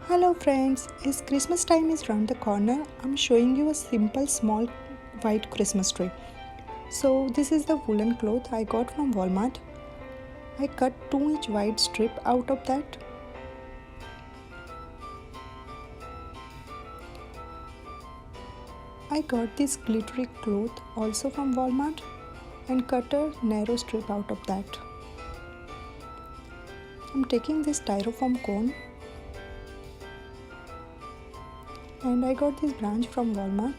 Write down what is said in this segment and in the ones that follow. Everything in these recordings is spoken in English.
Hello friends, as Christmas time is round the corner, I'm showing you a simple small white Christmas tree. So this is the woolen cloth I got from Walmart. I cut 2-inch wide strip out of that. I got this glittery cloth also from Walmart and cut a narrow strip out of that. I'm taking this styrofoam cone and I got this branch from Walmart.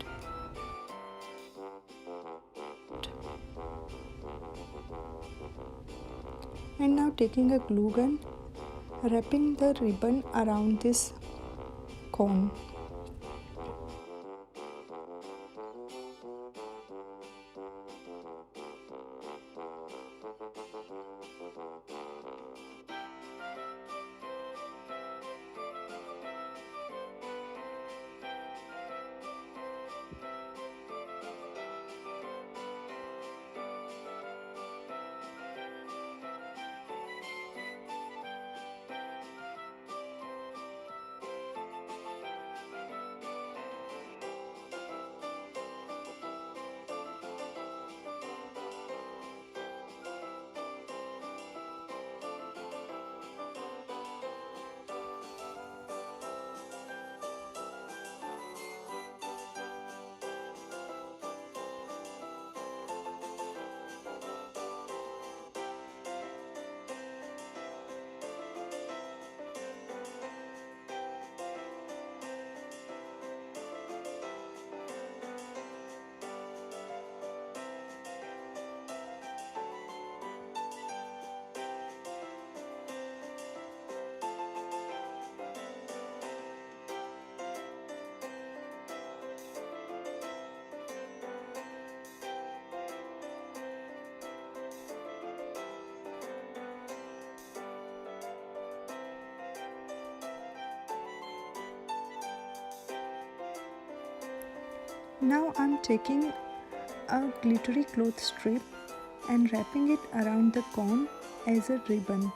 And now taking a glue gun, wrapping the ribbon around this cone. Now I'm taking a glittery cloth strip and wrapping it around the cone as a ribbon.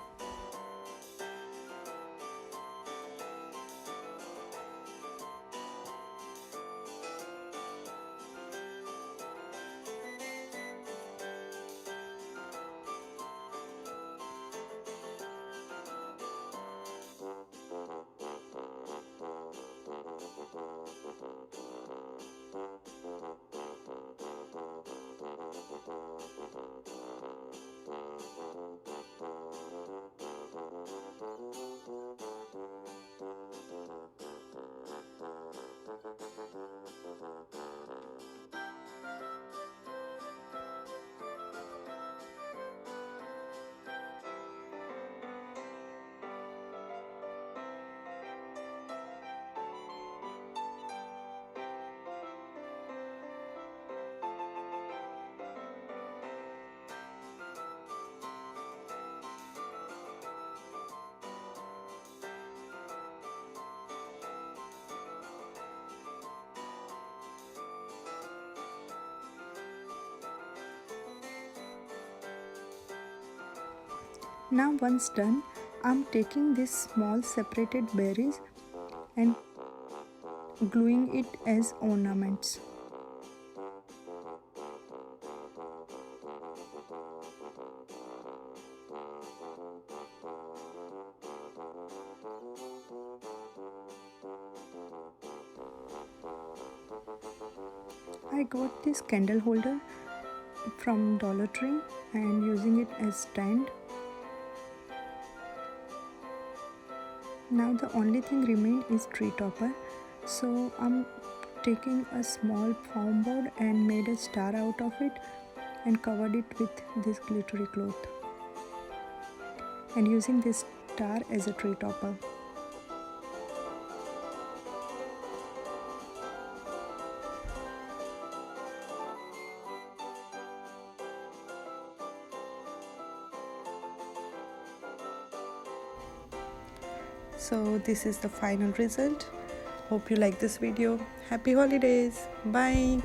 Now once done, I'm taking these small separated berries and gluing it as ornaments. I got this candle holder from Dollar Tree and using it as stand. Now the only thing remain is tree topper, so I'm taking a small foam board and made a star out of it and covered it with this glittery cloth and using this star as a tree topper. So this is the final result. Hope you like this video. Happy holidays. Bye.